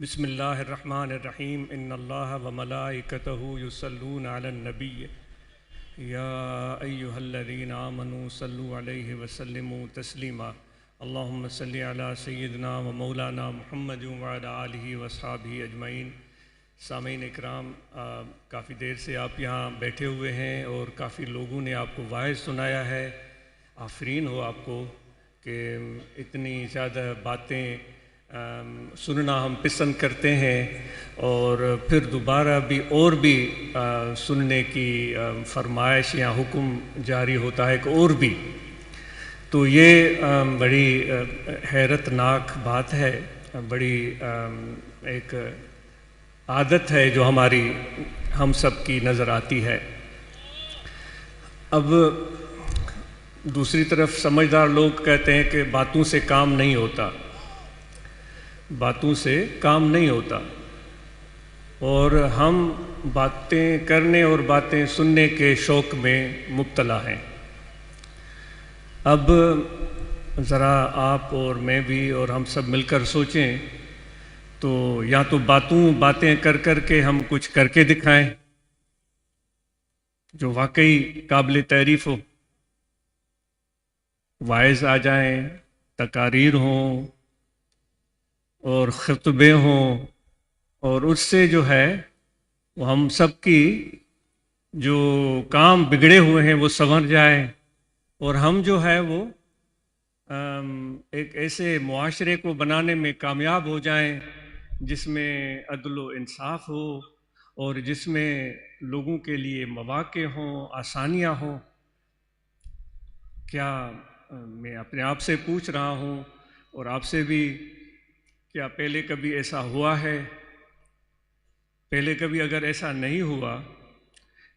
بسم اللہ الرحمن الرحیم ان اللہ وملائکتہ یصلون علی النبی یا ایہا الذین آمنوا صلوا علیہ وسلموا تسلیما اللہم صلی علی سیدنا و مولانا محمد وعلی آلہ واصحابہ اجمعین۔ سامعین اکرام، کافی دیر سے آپ یہاں بیٹھے ہوئے ہیں اور کافی لوگوں نے آپ کو واعظ سنایا ہے۔ آفرین ہو آپ کو کہ اتنی زیادہ باتیں سننا ہم پسند کرتے ہیں اور پھر دوبارہ بھی اور بھی سننے کی فرمائش یا حکم جاری ہوتا ہے کہ اور بھی، تو یہ بڑی حیرت ناک بات ہے، بڑی ایک عادت ہے جو ہم سب کی نظر آتی ہے۔ اب دوسری طرف سمجھدار لوگ کہتے ہیں کہ باتوں سے کام نہیں ہوتا، باتوں سے کام نہیں ہوتا، اور ہم باتیں کرنے اور باتیں سننے کے شوق میں مبتلا ہیں۔ اب ذرا آپ اور میں بھی اور ہم سب مل کر سوچیں تو یا تو باتیں کر کے ہم کچھ کر کے دکھائیں جو واقعی قابل تعریف ہو، واعظ آ جائیں، تقاریر ہوں اور خطبے ہوں، اور اس سے جو ہے وہ ہم سب کی جو کام بگڑے ہوئے ہیں وہ سنور جائیں، اور ہم جو ہے وہ ایک ایسے معاشرے کو بنانے میں کامیاب ہو جائیں جس میں عدل و انصاف ہو اور جس میں لوگوں کے لیے مواقع ہوں، آسانیاں ہوں۔ کیا میں اپنے آپ سے پوچھ رہا ہوں اور آپ سے بھی، کیا پہلے کبھی ایسا ہوا ہے؟ پہلے کبھی اگر ایسا نہیں ہوا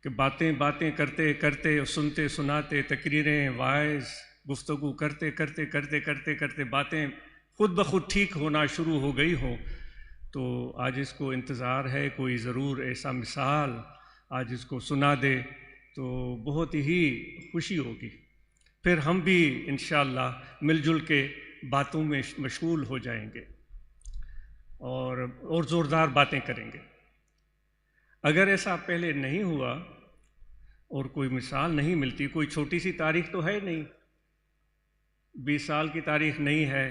کہ باتیں کرتے سنتے سناتے تقریریں واعظ گفتگو کرتے باتیں خود بخود ٹھیک ہونا شروع ہو گئی ہوں، تو آج اس کو انتظار ہے کوئی ضرور ایسا مثال آج اس کو سنا دے تو بہت ہی خوشی ہوگی۔ پھر ہم بھی انشاءاللہ مل جل کے باتوں میں مشغول ہو جائیں گے اور زوردار باتیں کریں گے۔ اگر ایسا پہلے نہیں ہوا اور کوئی مثال نہیں ملتی، کوئی چھوٹی سی تاریخ تو ہے نہیں، 20 سال کی تاریخ نہیں ہے،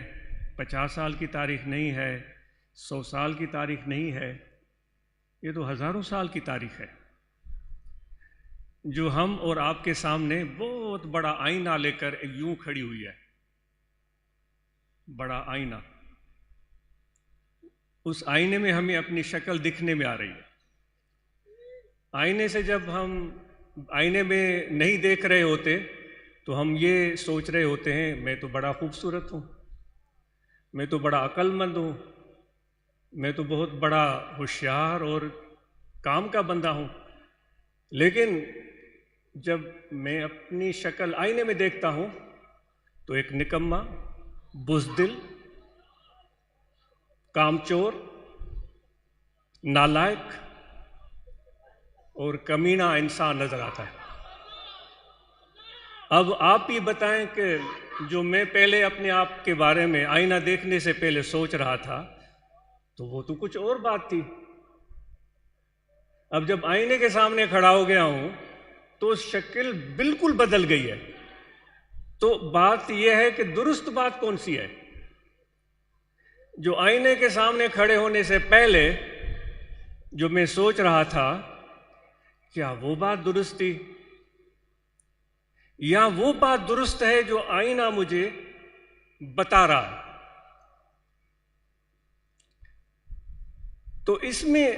50 سال کی تاریخ نہیں ہے، 100 سال کی تاریخ نہیں ہے، یہ تو ہزاروں سال کی تاریخ ہے جو ہم اور آپ کے سامنے بہت بڑا آئینہ لے کر یوں کھڑی ہوئی ہے۔ بڑا آئینہ، اس آئینے میں ہمیں اپنی شکل دکھنے میں آ رہی ہے۔ آئینے سے جب ہم آئینے میں نہیں دیکھ رہے ہوتے تو ہم یہ سوچ رہے ہوتے ہیں میں تو بڑا خوبصورت ہوں، میں تو بڑا عقل مند ہوں، میں تو بہت بڑا ہوشیار اور کام کا بندہ ہوں۔ لیکن جب میں اپنی شکل آئینے میں دیکھتا ہوں تو ایک نکما، بزدل، کامچور، نالائق اور کمینہ انسان نظر آتا ہے۔ اب آپ ہی بتائیں کہ جو میں پہلے اپنے آپ کے بارے میں آئینہ دیکھنے سے پہلے سوچ رہا تھا تو وہ تو کچھ اور بات تھی۔ اب جب آئینے کے سامنے کھڑا ہو گیا ہوں تو شکل بالکل بدل گئی ہے۔ تو بات یہ ہے کہ درست بات کون سی ہے؟ جو آئینے کے سامنے کھڑے ہونے سے پہلے جو میں سوچ رہا تھا، کیا وہ بات درست تھی، یا وہ بات درست ہے جو آئینہ مجھے بتا رہا ہے؟ تو اس میں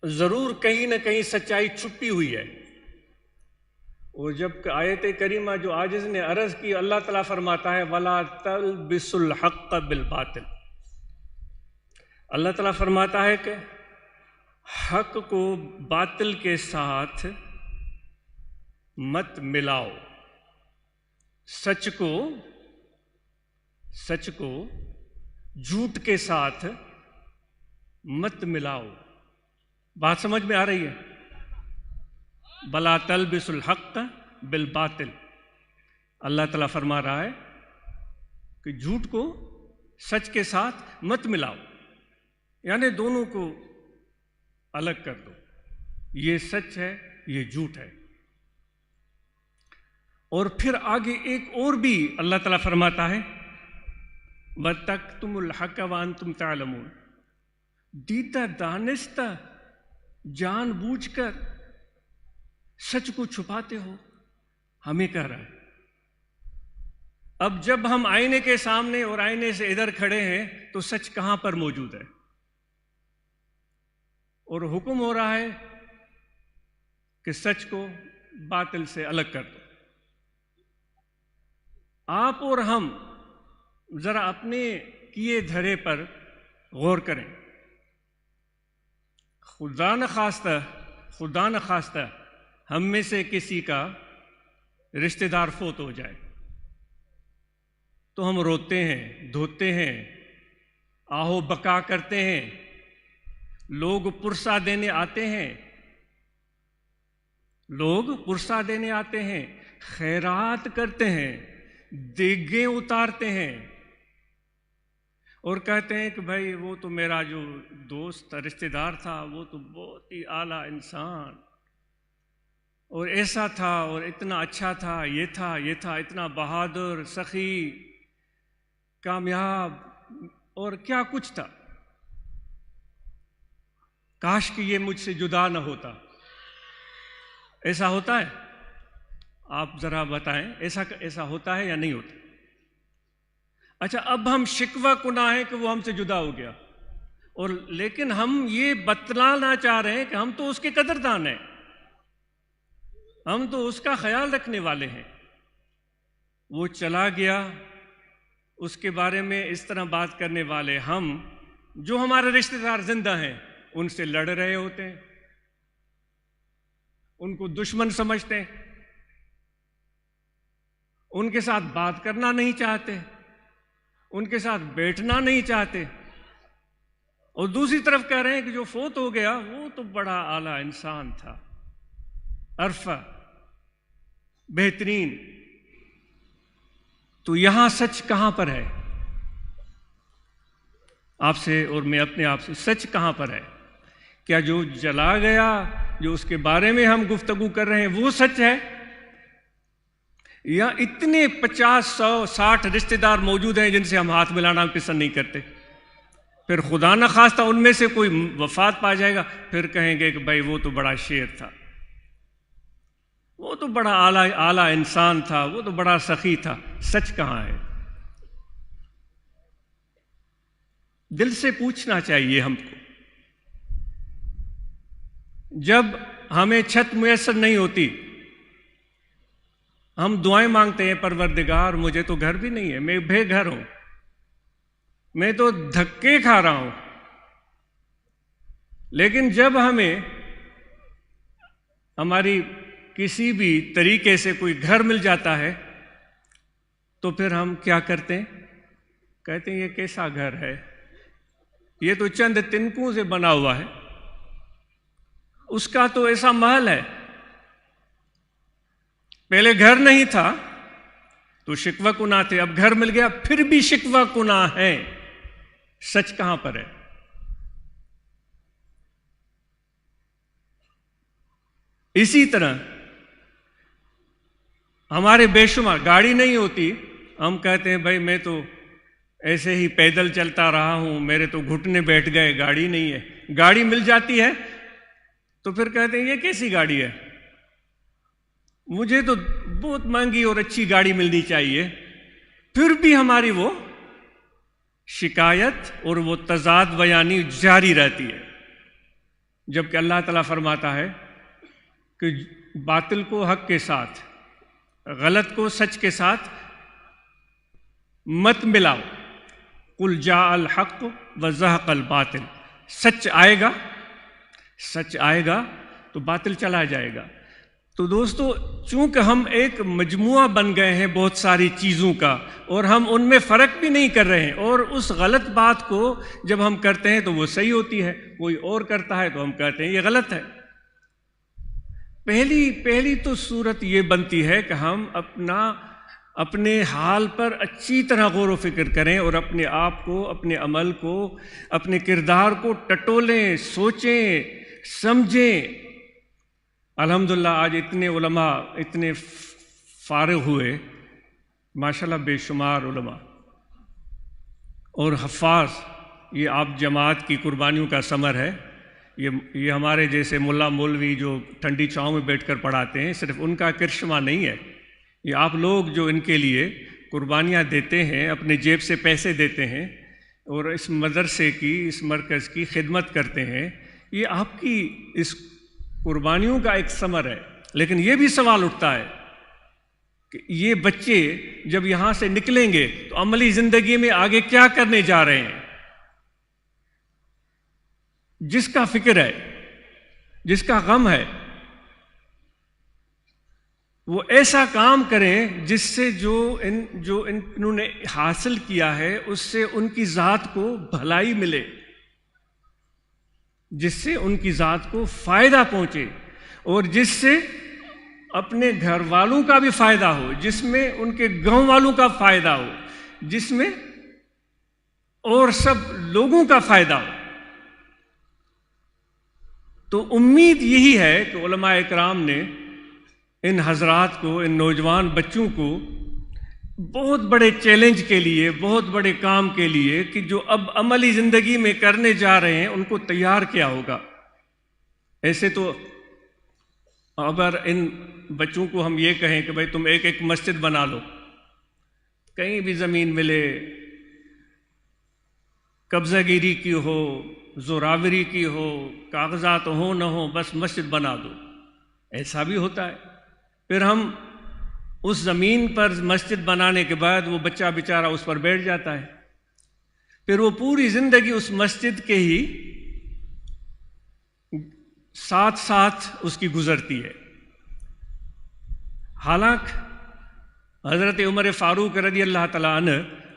ضرور کہیں نہ کہیں سچائی چھپی ہوئی ہے۔ اور جب کہ آیت کریمہ جو عاجز نے عرض کی، اللہ تعالیٰ فرماتا ہے وَلَا تَلْبِسُوا الْحَقَّ بِالْبَاطِلِ، اللہ تعالیٰ فرماتا ہے کہ حق کو باطل کے ساتھ مت ملاؤ، سچ کو جھوٹ کے ساتھ مت ملاؤ۔ بات سمجھ میں آ رہی ہے؟ بلا تلبسوا الحق بالباطل، اللہ تعالیٰ فرما رہا ہے کہ جھوٹ کو سچ کے ساتھ مت ملاؤ، یعنی دونوں کو الگ کر دو، یہ سچ ہے یہ جھوٹ ہے۔ اور پھر آگے ایک اور بھی اللہ تعالیٰ فرماتا ہے وَتَكْتُمُ الْحَقَّ وَأَنْتُمْ تَعْلَمُونَ، دیتا دانستہ جان بوجھ کر سچ کو چھپاتے ہو، ہمیں کہہ رہا ہے۔ اب جب ہم آئینے کے سامنے اور آئینے سے ادھر کھڑے ہیں تو سچ کہاں پر موجود ہے؟ اور حکم ہو رہا ہے کہ سچ کو باطل سے الگ کر دو۔ آپ اور ہم ذرا اپنے کیے دھرے پر غور کریں۔ خدا نخواستہ ہم میں سے کسی کا رشتہ دار فوت ہو جائے تو ہم روتے ہیں، دھوتے ہیں، آہو بکا کرتے ہیں، لوگ پرسہ دینے آتے ہیں، خیرات کرتے ہیں، دیگیں اتارتے ہیں اور کہتے ہیں کہ بھائی وہ تو میرا جو دوست تھا، رشتہ دار تھا، وہ تو بہت ہی اعلیٰ انسان اور ایسا تھا اور اتنا اچھا تھا، یہ تھا اتنا بہادر، سخی، کامیاب اور کیا کچھ تھا، کاش کہ یہ مجھ سے جدا نہ ہوتا۔ ایسا ہوتا ہے؟ آپ ذرا بتائیں، ایسا ہوتا ہے یا نہیں ہوتا؟ اچھا، اب ہم شکوہ کناہ ہیں کہ وہ ہم سے جدا ہو گیا، اور لیکن ہم یہ بتلانا چاہ رہے ہیں کہ ہم تو اس کے قدردان ہیں، ہم تو اس کا خیال رکھنے والے ہیں۔ وہ چلا گیا، اس کے بارے میں اس طرح بات کرنے والے ہم جو ہمارے رشتہ دار زندہ ہیں ان سے لڑ رہے ہوتے ہیں، ان کو دشمن سمجھتے ہیں، ان کے ساتھ بات کرنا نہیں چاہتے، ان کے ساتھ بیٹھنا نہیں چاہتے، اور دوسری طرف کہہ رہے ہیں کہ جو فوت ہو گیا وہ تو بڑا اعلیٰ انسان تھا، عرفہ، بہترین۔ تو یہاں سچ کہاں پر ہے؟ آپ سے اور میں اپنے آپ سے، سچ کہاں پر ہے؟ کیا جو جلا گیا، جو اس کے بارے میں ہم گفتگو کر رہے ہیں وہ سچ ہے، یا اتنے 50 100 60 رشتہ دار موجود ہیں جن سے ہم ہاتھ ملانا پسند نہیں کرتے؟ پھر خدا نخواستہ ان میں سے کوئی وفات پا جائے گا، پھر کہیں گے کہ بھائی وہ تو بڑا شیر تھا، وہ تو بڑا اعلیٰ انسان تھا، وہ تو بڑا سخی تھا۔ سچ کہاں ہے؟ دل سے پوچھنا چاہیے ہم کو۔ جب ہمیں چھت میسر نہیں ہوتی، ہم دعائیں مانگتے ہیں، پروردگار مجھے تو گھر بھی نہیں ہے، میں بے گھر ہوں، میں تو دھکے کھا رہا ہوں۔ لیکن جب ہمیں ہماری کسی بھی طریقے سے کوئی گھر مل جاتا ہے تو پھر ہم کیا کرتے ہیں؟ کہتے ہیں یہ کیسا گھر ہے، یہ تو چند تنکوں سے بنا ہوا ہے، اس کا تو ایسا محل ہے۔ پہلے گھر نہیں تھا تو شکوہ کناہ تھے، اب گھر مل گیا پھر بھی شکوہ کناہ ہے۔ سچ کہاں پر ہے؟ اسی طرح ہمارے بے شمار، گاڑی نہیں ہوتی، ہم کہتے ہیں بھائی میں تو ایسے ہی پیدل چلتا رہا ہوں، میرے تو گھٹنے بیٹھ گئے، گاڑی نہیں ہے۔ گاڑی مل جاتی ہے تو پھر کہتے ہیں یہ کیسی گاڑی ہے، مجھے تو بہت مہنگی اور اچھی گاڑی ملنی چاہیے۔ پھر بھی ہماری وہ شکایت اور وہ تضاد بیانی جاری رہتی ہے، جبکہ اللہ تعالیٰ فرماتا ہے کہ باطل کو حق کے ساتھ، غلط کو سچ کے ساتھ مت ملاؤ۔ قل جاء الحق وزهق الباطل، سچ آئے گا تو باطل چلا جائے گا۔ تو دوستو، چونکہ ہم ایک مجموعہ بن گئے ہیں بہت ساری چیزوں کا، اور ہم ان میں فرق بھی نہیں کر رہے ہیں، اور اس غلط بات کو جب ہم کرتے ہیں تو وہ صحیح ہوتی ہے، کوئی اور کرتا ہے تو ہم کہتے ہیں یہ غلط ہے۔ پہلی تو صورت یہ بنتی ہے کہ ہم اپنے حال پر اچھی طرح غور و فکر کریں اور اپنے آپ کو، اپنے عمل کو، اپنے کردار کو ٹٹولیں، سوچیں، سمجھیں۔ الحمدللہ آج اتنے علماء اتنے فارغ ہوئے، ماشاءاللہ بے شمار علماء اور حفاظ، یہ آپ جماعت کی قربانیوں کا ثمر ہے۔ یہ ہمارے جیسے ملا مولوی جو ٹھنڈی چھاؤں میں بیٹھ کر پڑھاتے ہیں، صرف ان کا کرشمہ نہیں ہے، یہ آپ لوگ جو ان کے لیے قربانیاں دیتے ہیں، اپنے جیب سے پیسے دیتے ہیں اور اس مدرسے کی، اس مرکز کی خدمت کرتے ہیں، یہ آپ کی اس قربانیوں کا ایک ثمر ہے۔ لیکن یہ بھی سوال اٹھتا ہے کہ یہ بچے جب یہاں سے نکلیں گے تو عملی زندگی میں آگے کیا کرنے جا رہے ہیں؟ جس کا فکر ہے، جس کا غم ہے، وہ ایسا کام کریں جس سے جو انہوں نے حاصل کیا ہے اس سے ان کی ذات کو بھلائی ملے، جس سے ان کی ذات کو فائدہ پہنچے، اور جس سے اپنے گھر والوں کا بھی فائدہ ہو، جس میں ان کے گاؤں والوں کا فائدہ ہو، جس میں اور سب لوگوں کا فائدہ ہو۔ تو امید یہی ہے کہ علماء اکرام نے ان حضرات کو، ان نوجوان بچوں کو بہت بڑے چیلنج کے لیے، بہت بڑے کام کے لیے کہ جو اب عملی زندگی میں کرنے جا رہے ہیں ان کو تیار کیا ہوگا۔ ایسے تو اگر ان بچوں کو ہم یہ کہیں کہ بھائی تم ایک ایک مسجد بنا لو، کہیں بھی زمین ملے، قبضہ گیری کی ہو، زوراوری کی ہو، کاغذات ہو نہ ہو، بس مسجد بنا دو، ایسا بھی ہوتا ہے۔ پھر ہم اس زمین پر مسجد بنانے کے بعد وہ بچہ بیچارہ اس پر بیٹھ جاتا ہے، پھر وہ پوری زندگی اس مسجد کے ہی ساتھ ساتھ اس کی گزرتی ہے۔ حالانکہ حضرت عمر فاروق رضی اللہ تعالیٰ عنہ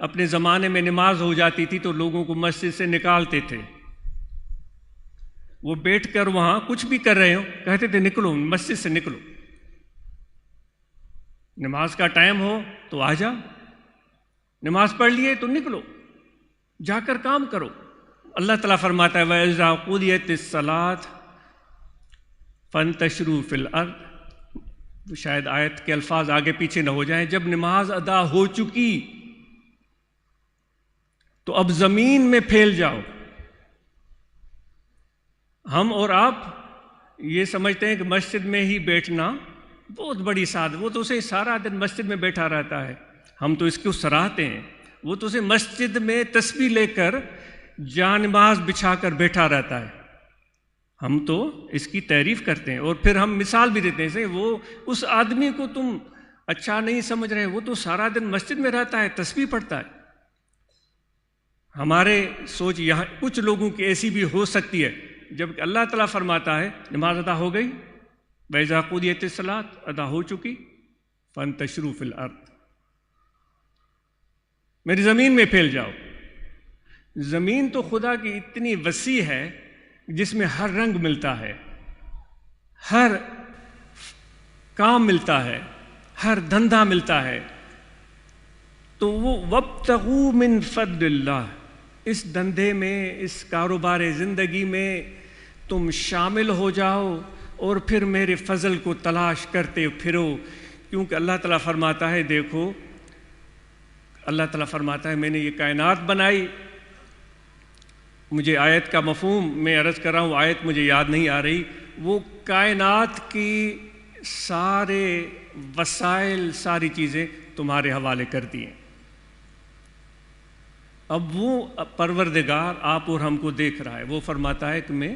اپنے زمانے میں نماز ہو جاتی تھی تو لوگوں کو مسجد سے نکالتے تھے، وہ بیٹھ کر وہاں کچھ بھی کر رہے ہو کہتے تھے نکلو مسجد سے، نکلو، نماز کا ٹائم ہو تو آ جاؤ، نماز پڑھ لیے تو نکلو، جا کر کام کرو۔ اللہ تعالیٰ فرماتا ہے وَإِذَا قُضِيَتِ الصَّلَاةُ فَانتَشِرُوا فِي الْأَرْضِ، شاید آیت کے الفاظ آگے پیچھے نہ ہو جائیں، جب نماز ادا ہو چکی تو اب زمین میں پھیل جاؤ۔ ہم اور آپ یہ سمجھتے ہیں کہ مسجد میں ہی بیٹھنا بہت بڑی سعادت، وہ تو اسے سارا دن مسجد میں بیٹھا رہتا ہے، ہم تو اس کو سراہتے ہیں، وہ تو اسے مسجد میں تسبیح لے کر جا نماز بچھا کر بیٹھا رہتا ہے، ہم تو اس کی تعریف کرتے ہیں اور پھر ہم مثال بھی دیتے ہیں، وہ اس آدمی کو تم اچھا نہیں سمجھ رہے، وہ تو سارا دن مسجد میں رہتا ہے، تسبیح پڑھتا ہے۔ ہمارے سوچ یہاں کچھ لوگوں کی ایسی بھی ہو سکتی ہے، جبکہ اللہ تعالیٰ فرماتا ہے نماز ادا ہو گئی، وَإِذَا قُضِيَتِ الصَّلَاةُ ادا ہو چکی، فَانتَشِرُوا فِي الْأَرْضِ، میری زمین میں پھیل جاؤ۔ زمین تو خدا کی اتنی وسیع ہے جس میں ہر رنگ ملتا ہے، ہر کام ملتا ہے، ہر دھندا ملتا ہے، تو وہ وَابْتَغُوا مِن فَضْلِ اللَّهِ، اس دھندے میں، اس کاروبار زندگی میں تم شامل ہو جاؤ اور پھر میرے فضل کو تلاش کرتے پھرو، کیونکہ اللہ تعالیٰ فرماتا ہے، دیکھو اللہ تعالیٰ فرماتا ہے میں نے یہ کائنات بنائی، مجھے آیت کا مفہوم میں عرض کر رہا ہوں، آیت مجھے یاد نہیں آ رہی، وہ کائنات کی سارے وسائل، ساری چیزیں تمہارے حوالے کر دی ہیں۔ اب وہ پروردگار آپ اور ہم کو دیکھ رہا ہے، وہ فرماتا ہے کہ میں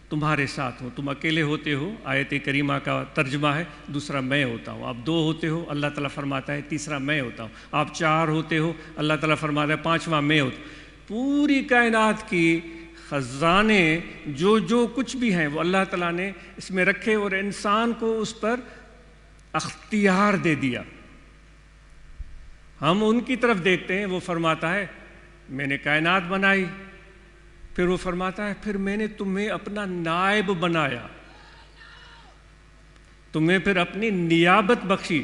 تمہارے ساتھ ہوں، تم اکیلے ہوتے ہو، آیت کریمہ کا ترجمہ ہے، دوسرا میں ہوتا ہوں، آپ دو ہوتے ہو، اللہ تعالیٰ فرماتا ہے تیسرا میں ہوتا ہوں، آپ چار ہوتے ہو، اللہ تعالیٰ فرماتا ہے پانچواں میں ہوتا ہوں۔ پوری کائنات کی خزانے جو کچھ بھی ہیں وہ اللہ تعالیٰ نے اس میں رکھے اور انسان کو اس پر اختیار دے دیا۔ ہم ان کی طرف دیکھتے ہیں، وہ فرماتا ہے میں نے کائنات بنائی، پھر وہ فرماتا ہے پھر میں نے تمہیں اپنا نائب بنایا، تمہیں پھر اپنی نیابت بخشی،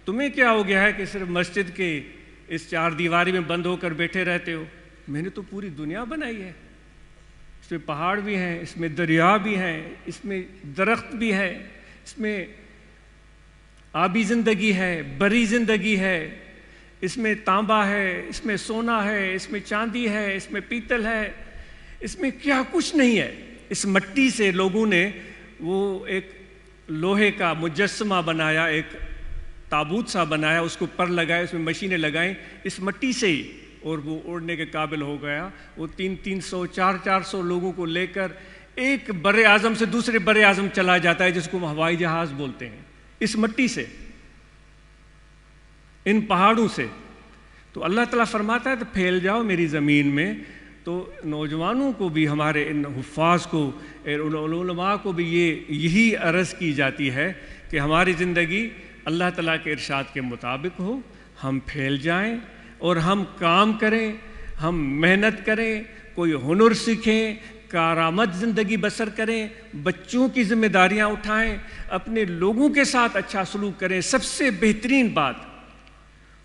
تمہیں کیا ہو گیا ہے کہ صرف مسجد کے اس چار دیواری میں بند ہو کر بیٹھے رہتے ہو؟ میں نے تو پوری دنیا بنائی ہے، اس میں پہاڑ بھی ہیں، اس میں دریا بھی ہیں، اس میں درخت بھی ہے، اس میں آبی زندگی ہے، بری زندگی ہے، اس میں تانبا ہے، اس میں سونا ہے، اس میں چاندی ہے، اس میں پیتل ہے، اس میں کیا کچھ نہیں ہے۔ اس مٹی سے لوگوں نے وہ ایک لوہے کا مجسمہ بنایا، ایک تابوت سا بنایا، اس کو پر لگائے، اس میں مشینیں لگائیں اس مٹی سے ہی، اور وہ اڑنے کے قابل ہو گیا۔ وہ 300 400 لوگوں کو لے کر ایک بر اعظم سے دوسرے بر اعظم چلا جاتا ہے، جس کو ہم ہوائی جہاز بولتے ہیں، اس مٹی سے، ان پہاڑوں سے۔ تو اللہ تعالیٰ فرماتا ہے تو پھیل جاؤ میری زمین میں۔ تو نوجوانوں کو بھی، ہمارے ان حفاظ کو، ان علماء کو بھی یہی عرض کی جاتی ہے کہ ہماری زندگی اللہ تعالیٰ کے ارشاد کے مطابق ہو، ہم پھیل جائیں اور ہم کام کریں، ہم محنت کریں، کوئی ہنر سیکھیں، کارآمد زندگی بسر کریں، بچوں کی ذمہ داریاں اٹھائیں، اپنے لوگوں کے ساتھ اچھا سلوک کریں۔ سب سے بہترین بات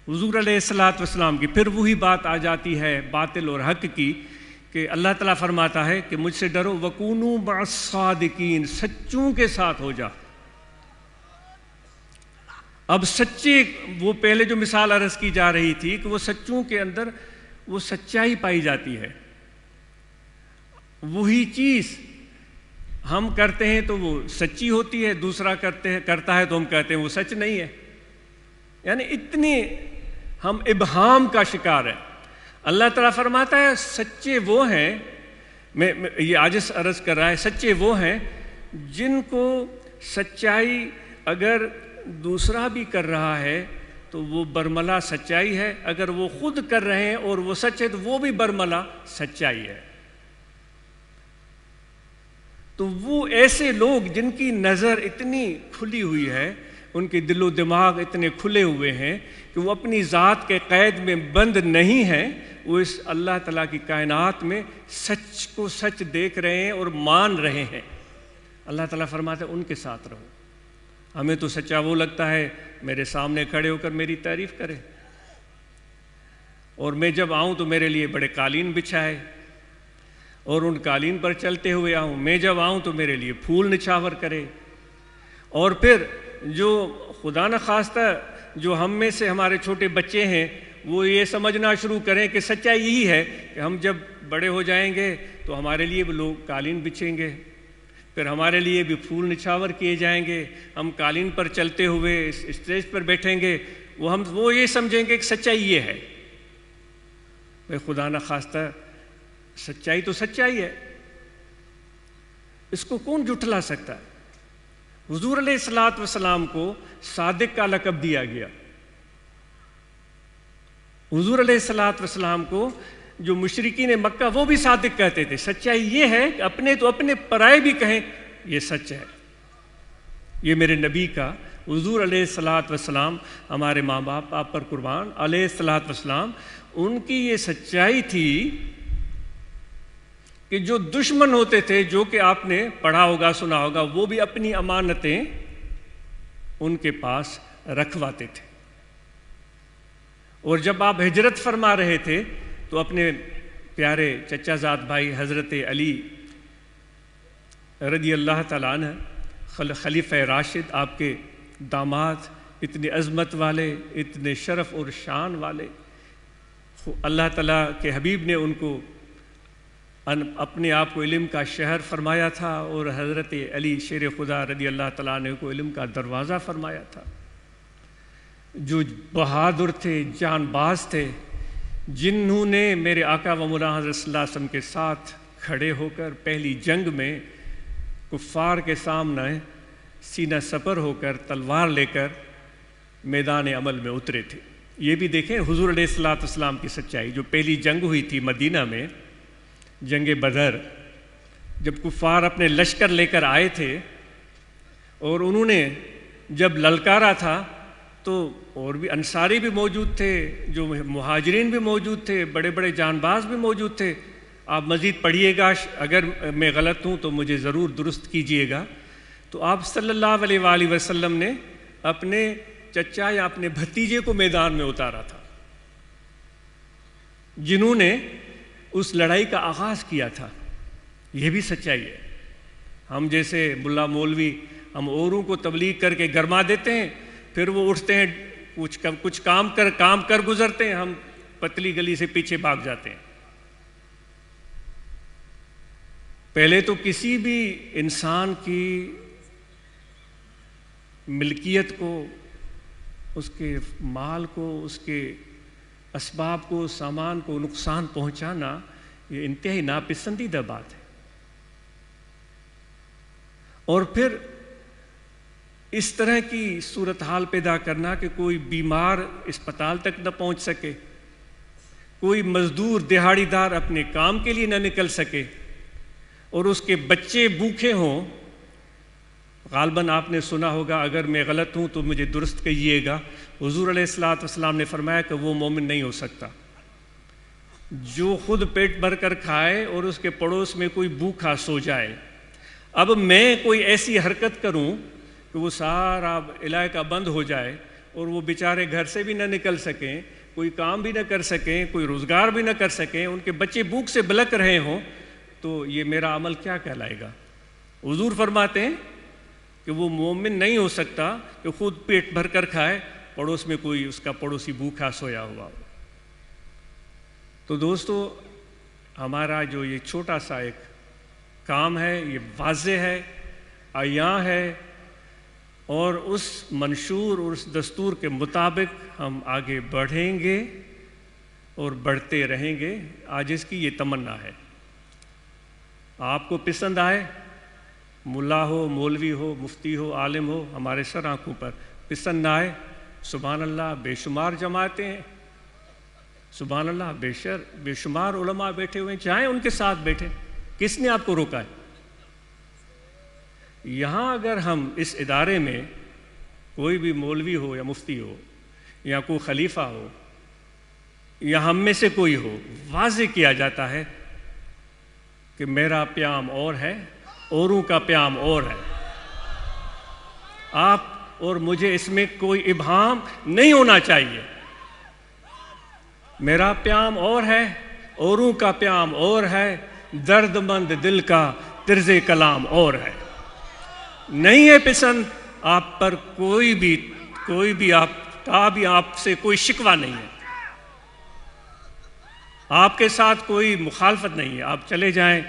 حضور علیہ السلام کی، پھر وہی بات آ جاتی ہے باطل اور حق کی، کہ اللہ تعالیٰ فرماتا ہے کہ مجھ سے ڈرو، وَكُونُوا مَعَ الصَّادِقِينَ، سچوں کے ساتھ ہو جا۔ اب سچے، وہ پہلے جو مثال عرض کی جا رہی تھی کہ وہ سچوں کے اندر وہ سچائی پائی جاتی ہے، وہی چیز ہم کرتے ہیں تو وہ سچی ہوتی ہے، دوسرا کرتا ہے تو ہم کہتے ہیں وہ سچ نہیں ہے۔ یعنی اتنی ہم ابہام کا شکار ہیں۔ اللہ تعالیٰ فرماتا ہے سچے وہ ہیں، میں یہ عاجز عرض کر رہا ہے، سچے وہ ہیں جن کو سچائی اگر دوسرا بھی کر رہا ہے تو وہ برملا سچائی ہے، اگر وہ خود کر رہے ہیں اور وہ سچ ہے تو وہ بھی برملا سچائی ہے۔ تو وہ ایسے لوگ جن کی نظر اتنی کھلی ہوئی ہے، ان کے دل و دماغ اتنے کھلے ہوئے ہیں کہ وہ اپنی ذات کے قید میں بند نہیں ہیں، وہ اس اللہ تعالیٰ کی کائنات میں سچ کو سچ دیکھ رہے ہیں اور مان رہے ہیں۔ اللہ تعالیٰ فرماتا ہے ان کے ساتھ رہو۔ ہمیں تو سچا وہ لگتا ہے میرے سامنے کھڑے ہو کر میری تعریف کرے، اور میں جب آؤں تو میرے لیے بڑے قالین بچھائے اور ان قالین پر چلتے ہوئے آؤں، میں جب آؤں تو میرے لیے پھول نچھاور کرے، اور پھر جو خدا نخواستہ جو ہم میں سے ہمارے چھوٹے بچے ہیں وہ یہ سمجھنا شروع کریں کہ سچائی یہی ہے کہ ہم جب بڑے ہو جائیں گے تو ہمارے لیے بھی لوگ قالین بچھیں گے، پھر ہمارے لیے بھی پھول نچھاور کیے جائیں گے، ہم قالین پر چلتے ہوئے اسٹیج پر بیٹھیں گے، وہ یہ سمجھیں گے کہ سچائی یہ ہے۔ میں خدا نخواستہ سچائی تو سچائی ہے، اس کو کون جھٹلا سکتا ہے؟ حضور علیہ السلام کو صادق کا لقب دیا گیا۔ حضور علیہ السلام کو جو مشرکین مکہ وہ بھی صادق کہتے تھے۔ سچائی یہ ہے کہ اپنے تو اپنے پرائے بھی کہیں یہ سچ ہے، یہ میرے نبی کا، حضور علیہ السلام، ہمارے ماں باپ آپ پر قربان، علیہ السلام، ان کی یہ سچائی تھی کہ جو دشمن ہوتے تھے، جو کہ آپ نے پڑھا ہوگا سنا ہوگا، وہ بھی اپنی امانتیں ان کے پاس رکھواتے تھے، اور جب آپ ہجرت فرما رہے تھے تو اپنے پیارے چچا زاد بھائی حضرت علی رضی اللہ تعالیٰ عنہ، خلیفہ راشد، آپ کے داماد، اتنی عظمت والے، اتنے شرف اور شان والے، اللہ تعالیٰ کے حبیب نے ان کو اپنے آپ کو علم کا شہر فرمایا تھا، اور حضرت علی شیر خدا رضی اللہ تعالیٰ عنہ کو علم کا دروازہ فرمایا تھا، جو بہادر تھے، جان باز تھے، جنہوں نے میرے آقا و مولا حضرت صلی اللہ علیہ وسلم کے ساتھ کھڑے ہو کر پہلی جنگ میں کفار کے سامنے سینہ سپر ہو کر تلوار لے کر میدان عمل میں اترے تھے۔ یہ بھی دیکھیں حضور علیہ السلام کی سچائی۔ جو پہلی جنگ ہوئی تھی مدینہ میں، جنگ بدر، جب کفار اپنے لشکر لے کر آئے تھے اور انہوں نے جب للکارا تھا تو اور بھی انصاری بھی موجود تھے، جو مہاجرین بھی موجود تھے، بڑے بڑے جان باز بھی موجود تھے۔ آپ مزید پڑھیے گا، اگر میں غلط ہوں تو مجھے ضرور درست کیجیے گا۔ تو آپ صلی اللہ علیہ وآلہ وسلم نے اپنے چچا یا اپنے بھتیجے کو میدان میں اتارا تھا، جنہوں نے اس لڑائی کا آغاز کیا تھا۔ یہ بھی سچائی ہے۔ ہم جیسے ملا مولوی ہم اوروں کو تبلیغ کر کے گرما دیتے ہیں، پھر وہ اٹھتے ہیں کچھ کام کر گزرتے ہیں، ہم پتلی گلی سے پیچھے بھاگ جاتے ہیں۔ پہلے تو کسی بھی انسان کی ملکیت کو، اس کے مال کو، اس کے اسباب کو، سامان کو نقصان پہنچانا یہ انتہائی ناپسندیدہ بات ہے۔ اور پھر اس طرح کی صورتحال پیدا کرنا کہ کوئی بیمار اسپتال تک نہ پہنچ سکے، کوئی مزدور دہاڑی دار اپنے کام کے لیے نہ نکل سکے، اور اس کے بچے بھوکے ہوں۔ غالباً آپ نے سنا ہوگا، اگر میں غلط ہوں تو مجھے درست کہیے گا، حضور علیہ الصلوۃ والسلام نے فرمایا کہ وہ مومن نہیں ہو سکتا جو خود پیٹ بھر کر کھائے اور اس کے پڑوس میں کوئی بھوکا سو جائے۔ اب میں کوئی ایسی حرکت کروں کہ وہ سارا علاقہ بند ہو جائے اور وہ بیچارے گھر سے بھی نہ نکل سکیں، کوئی کام بھی نہ کر سکیں، کوئی روزگار بھی نہ کر سکیں، ان کے بچے بھوک سے بلک رہے ہوں، تو یہ میرا عمل کیا کہلائے گا؟ حضور فرماتے ہیں کہ وہ مومن نہیں ہو سکتا کہ خود پیٹ بھر کر کھائے، پڑوس میں کوئی اس کا پڑوسی بھوکا سویا ہوا ہو۔ تو دوستو، ہمارا جو یہ چھوٹا سا ایک کام ہے، یہ واضح ہے، عیاں ہے، اور اس منشور اور اس دستور کے مطابق ہم آگے بڑھیں گے اور بڑھتے رہیں گے۔ آج اس کی یہ تمنا ہے، آپ کو پسند آئے، ملا ہو، مولوی ہو، مفتی ہو، عالم ہو، ہمارے سر آنکھوں پر، پسند نہ آئے، سبحان اللہ، بے شمار جماعتیں ہیں، سبحان اللہ، بے شمار علماء بیٹھے ہوئے ہیں، چاہیں ان کے ساتھ بیٹھیں، کس نے آپ کو روکا ہے؟ یہاں اگر ہم اس ادارے میں کوئی بھی مولوی ہو یا مفتی ہو یا کوئی خلیفہ ہو یا ہم میں سے کوئی ہو، واضح کیا جاتا ہے کہ میرا پیام اور ہے، اوروں کا پیام اور ہے، آپ اور مجھے اس میں کوئی ابہام نہیں ہونا چاہیے۔ میرا پیام اور ہے، اوروں کا پیام اور ہے، درد مند دل کا طرز کلام اور ہے۔ نہیں ہے پسند آپ پر کوئی بھی آپ سے کوئی شکوہ نہیں ہے، آپ کے ساتھ کوئی مخالفت نہیں ہے، آپ چلے جائیں،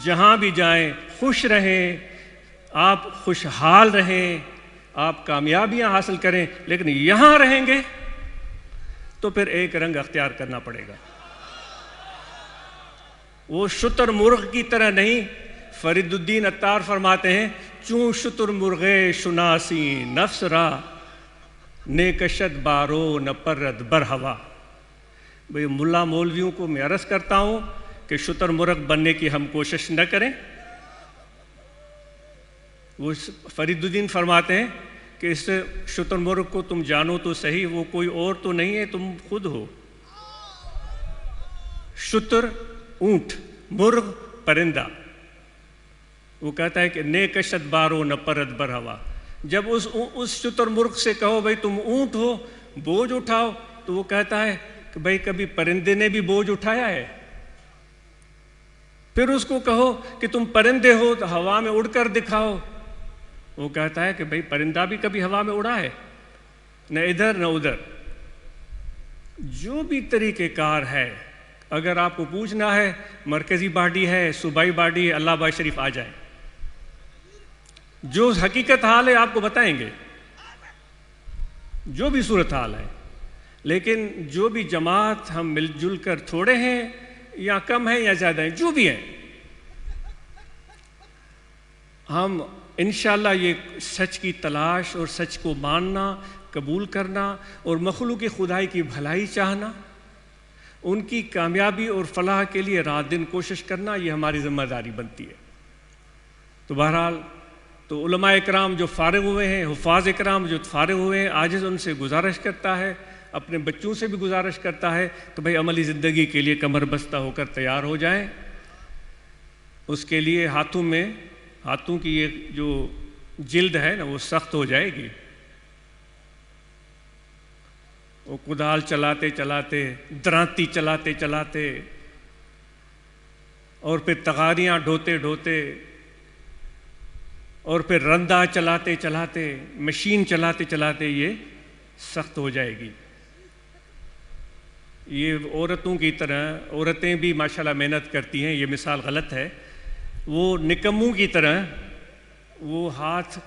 جہاں بھی جائیں، خوش رہیں، آپ خوشحال رہیں، آپ کامیابیاں حاصل کریں، لیکن یہاں رہیں گے تو پھر ایک رنگ اختیار کرنا پڑے گا۔ وہ شتر مرغ کی طرح نہیں، فرید الدین عطار فرماتے ہیں، چون شتر مرغے شناسی نفس را، نے کشد بارو نہ پرد بر ہوا۔ بھئی ملا مولویوں کو میں عرض کرتا ہوں کہ شتر مرغ بننے کی ہم کوشش نہ کریں۔ وہ فرید الدین فرماتے ہیں کہ اس شتر مرغ کو تم جانو تو صحیح، وہ کوئی اور تو نہیں ہے، تم خود ہو۔ شتر اونٹ، مرغ پرندہ، وہ کہتا ہے کہ نے کشت بارو نہ پرد بر ہوا۔ جب اس شتر مرغ سے کہو بھئی تم اونٹ ہو، بوجھ اٹھاؤ، تو وہ کہتا ہے کہ بھئی کبھی پرندے نے بھی بوجھ اٹھایا ہے؟ پھر اس کو کہو کہ تم پرندے ہو تو ہوا میں اڑ کر دکھاؤ، وہ کہتا ہے کہ بھئی پرندہ بھی کبھی ہوا میں اڑا ہے؟ نہ ادھر نہ ادھر۔ جو بھی طریقہ کار ہے، اگر آپ کو پوچھنا ہے مرکزی باڈی ہے، صوبائی باڈی ہے، اللہ آباد شریف آ جائیں، جو حقیقت حال ہے آپ کو بتائیں گے، جو بھی صورتحال ہے۔ لیکن جو بھی جماعت ہم مل جل کر تھوڑے ہیں یا کم ہیں یا زیادہ ہیں، جو بھی ہیں، ہم انشاءاللہ یہ سچ کی تلاش اور سچ کو ماننا، قبول کرنا اور مخلوق خدائی کی بھلائی چاہنا، ان کی کامیابی اور فلاح کے لیے رات دن کوشش کرنا، یہ ہماری ذمہ داری بنتی ہے۔ تو بہرحال تو علماء اکرام جو فارغ ہوئے ہیں، حفاظ اکرام جو فارغ ہوئے ہیں، عاجز ان سے گزارش کرتا ہے، اپنے بچوں سے بھی گزارش کرتا ہے کہ بھئی عملی زندگی کے لیے کمر بستہ ہو کر تیار ہو جائیں۔ اس کے لیے ہاتھوں کی یہ جو جلد ہے نا وہ سخت ہو جائے گی، وہ کدال چلاتے چلاتے، درانتی چلاتے چلاتے، اور پھر تغاریاں ڈھوتے ڈھوتے، اور پھر رندا چلاتے چلاتے، مشین چلاتے چلاتے یہ سخت ہو جائے گی۔ یہ عورتوں کی طرح، عورتیں بھی ماشاءاللہ محنت کرتی ہیں، یہ مثال غلط ہے، وہ نکموں کی طرح وہ ہاتھ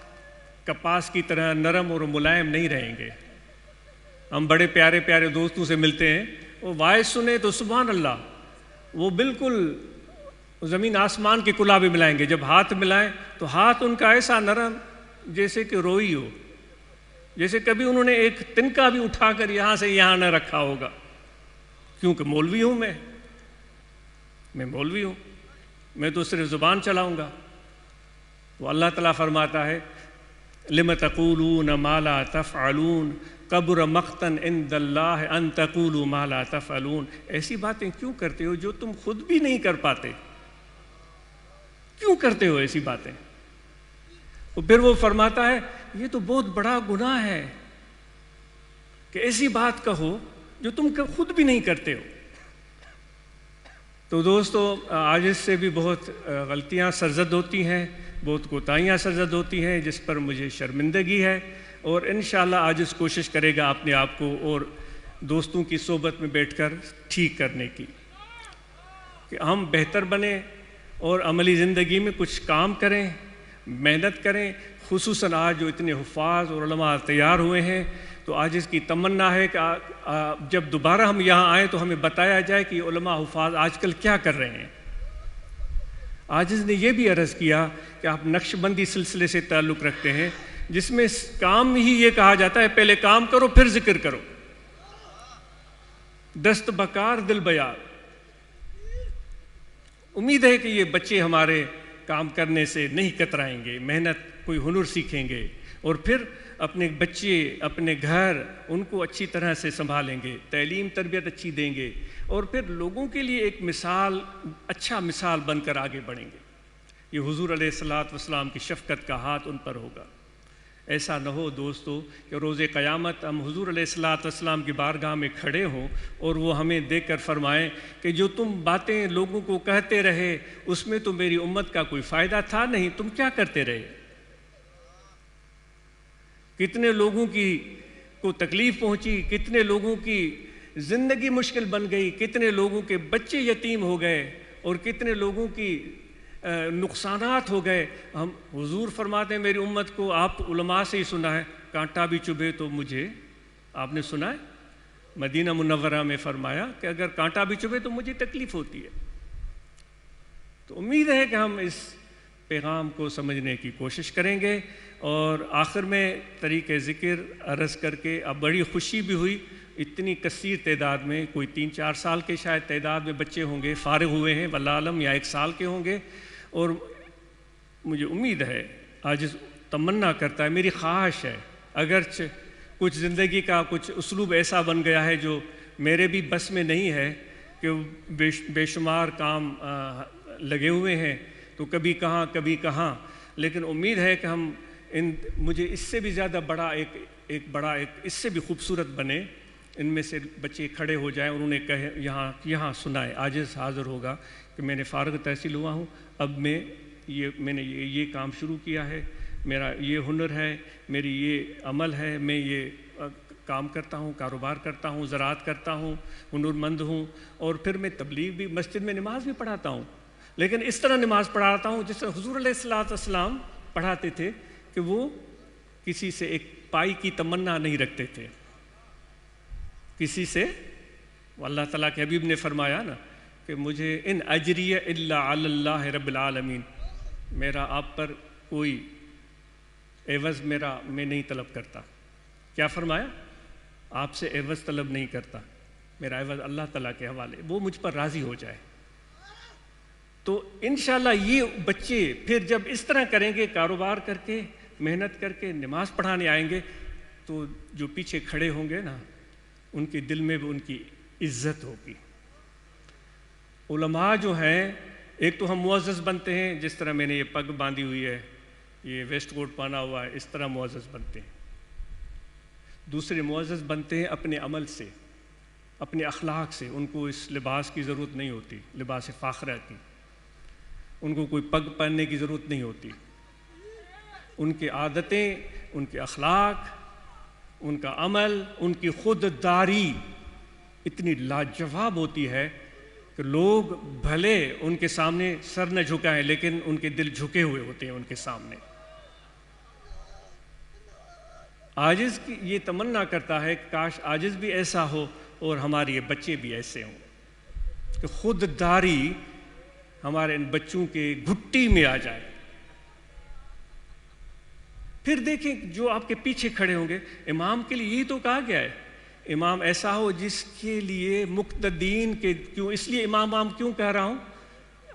کپاس کی طرح نرم اور ملائم نہیں رہیں گے۔ ہم بڑے پیارے پیارے دوستوں سے ملتے ہیں، وہ وائس سنے تو سبحان اللہ، وہ بالکل زمین آسمان کے کلابے ملائیں گے، جب ہاتھ ملائیں تو ہاتھ ان کا ایسا نرم جیسے کہ روئی ہو، جیسے کبھی انہوں نے ایک تنکا بھی اٹھا کر یہاں سے یہاں نہ رکھا ہوگا۔ کیونکہ مولوی ہوں میں مولوی ہوں، میں تو صرف زبان چلاؤں گا۔ تو اللہ تعالیٰ فرماتا ہے لِمَ تَقُولُونَ مَا لَا تَفْعَلُونَ کبر مقتن عند اللہ ان تقولوا ما لا تفعلون، ایسی باتیں کیوں کرتے ہو جو تم خود بھی نہیں کر پاتے؟ کیوں کرتے ہو ایسی باتیں؟ اور پھر وہ فرماتا ہے یہ تو بہت بڑا گناہ ہے کہ ایسی بات کہو جو تم خود بھی نہیں کرتے ہو۔ تو دوستو، عاجز سے بھی بہت غلطیاں سرزد ہوتی ہیں، بہت کوتاہیاں سرزد ہوتی ہیں، جس پر مجھے شرمندگی ہے، اور انشاءاللہ عاجز کوشش کرے گا اپنے آپ کو اور دوستوں کی صحبت میں بیٹھ کر ٹھیک کرنے کی، کہ ہم بہتر بنیں اور عملی زندگی میں کچھ کام کریں، محنت کریں۔ خصوصاً آج جو اتنے حفاظ اور علماء تیار ہوئے ہیں، تو عاجز کی تمنا ہے کہ جب دوبارہ ہم یہاں آئیں تو ہمیں بتایا جائے کہ علماء حفاظ آج کل کیا کر رہے ہیں۔ عاجز نے یہ بھی عرض کیا کہ آپ نقش بندی سلسلے سے تعلق رکھتے ہیں، جس میں کام ہی یہ کہا جاتا ہے پہلے کام کرو پھر ذکر کرو، دست بکار دل بیار۔ امید ہے کہ یہ بچے ہمارے کام کرنے سے نہیں کترائیں گے، محنت کوئی ہنر سیکھیں گے، اور پھر اپنے بچے، اپنے گھر، ان کو اچھی طرح سے سنبھالیں گے، تعلیم تربیت اچھی دیں گے، اور پھر لوگوں کے لیے ایک مثال، اچھا مثال بن کر آگے بڑھیں گے۔ یہ حضور علیہ الصلوۃ والسلام کی شفقت کا ہاتھ ان پر ہوگا۔ ایسا نہ ہو دوستو کہ روز قیامت ہم حضور علیہ الصلوۃ والسلام کی بارگاہ میں کھڑے ہوں اور وہ ہمیں دیکھ کر فرمائیں کہ جو تم باتیں لوگوں کو کہتے رہے اس میں تو میری امت کا کوئی فائدہ تھا نہیں، تم کیا کرتے رہے؟ کتنے لوگوں کو تکلیف پہنچی، کتنے لوگوں کی زندگی مشکل بن گئی، کتنے لوگوں کے بچے یتیم ہو گئے، اور کتنے لوگوں کی نقصانات ہو گئے۔ ہم حضور فرماتے ہیں میری امت کو، آپ علماء سے ہی سنا ہے، کانٹا بھی چبھے تو مجھے، آپ نے سنا ہے مدینہ منورہ میں فرمایا کہ اگر کانٹا بھی چبھے تو مجھے تکلیف ہوتی ہے۔ تو امید ہے کہ ہم اس پیغام کو سمجھنے کی کوشش کریں گے۔ اور آخر میں طریق ذکر عرض کر کے اب بڑی خوشی بھی ہوئی، اتنی کثیر تعداد میں، کوئی 3-4 سال کے شاید تعداد میں بچے ہوں گے فارغ ہوئے ہیں واللہ عالم، یا 1 سال کے ہوں گے، اور مجھے امید ہے، آج تمنا کرتا ہے، میری خواہش ہے، اگرچہ کچھ زندگی کا کچھ اسلوب ایسا بن گیا ہے جو میرے بھی بس میں نہیں ہے، کہ بے شمار کام لگے ہوئے ہیں، تو کبھی کہاں کبھی کہاں، لیکن امید ہے کہ ہم مجھے اس سے بھی زیادہ بڑا ایک اس سے بھی خوبصورت بنے، ان میں سے بچے کھڑے ہو جائیں، انہوں نے کہے یہاں سنائے، عاجز حاضر ہوگا کہ میں نے فارغ تحصیل ہوا ہوں، اب میں نے یہ کام شروع کیا ہے، میرا یہ ہنر ہے، میری یہ عمل ہے، میں یہ کام کرتا ہوں، کاروبار کرتا ہوں، زراعت کرتا ہوں، ہنر مند ہوں، اور پھر میں تبلیغ بھی، مسجد میں نماز بھی پڑھاتا ہوں، لیکن اس طرح نماز پڑھاتا ہوں جس طرح حضور علیہ الصلوۃ والسلام پڑھاتے تھے، کہ وہ کسی سے ایک پائی کی تمنا نہیں رکھتے تھے، کسی سے، اللہ تعالیٰ کے حبیب نے فرمایا نا کہ مجھے ان اجریہ الا علی اللہ رب العالمین، میرا آپ پر کوئی عوض میں نہیں طلب کرتا۔ کیا فرمایا؟ آپ سے عوض طلب نہیں کرتا، میرا عوض اللہ تعالیٰ کے حوالے، وہ مجھ پر راضی ہو جائے۔ تو انشاءاللہ یہ بچے پھر جب اس طرح کریں گے، کاروبار کر کے، محنت کر کے، نماز پڑھانے آئیں گے، تو جو پیچھے کھڑے ہوں گے نا، ان کے دل میں بھی ان کی عزت ہوگی۔ علماء جو ہیں، ایک تو ہم معزز بنتے ہیں، جس طرح میں نے یہ پگ باندھی ہوئی ہے، یہ ویسٹ کوٹ پہنا ہوا ہے، اس طرح معزز بنتے ہیں۔ دوسرے معزز بنتے ہیں اپنے عمل سے، اپنے اخلاق سے. ان کو اس لباس کی ضرورت نہیں ہوتی، لباس فاخرہ کی. ان کو کوئی پگ پہننے کی ضرورت نہیں ہوتی. ان کی عادتیں، ان کے اخلاق، ان کا عمل، ان کی خودداری اتنی لاجواب ہوتی ہے کہ لوگ بھلے ان کے سامنے سر نہ جھکائیں لیکن ان کے دل جھکے ہوئے ہوتے ہیں ان کے سامنے. عاجز کی یہ تمنا کرتا ہے کہ کاش عاجز بھی ایسا ہو اور ہمارے یہ بچے بھی ایسے ہوں کہ خودداری ہمارے ان بچوں کے گھٹی میں آ جائے. پھر دیکھیں جو آپ کے پیچھے کھڑے ہوں گے، امام کے لیے یہی تو کہا گیا ہے، امام ایسا ہو جس کے لیے مقتدین کے. کیوں اس لیے امام کیوں کہہ رہا ہوں؟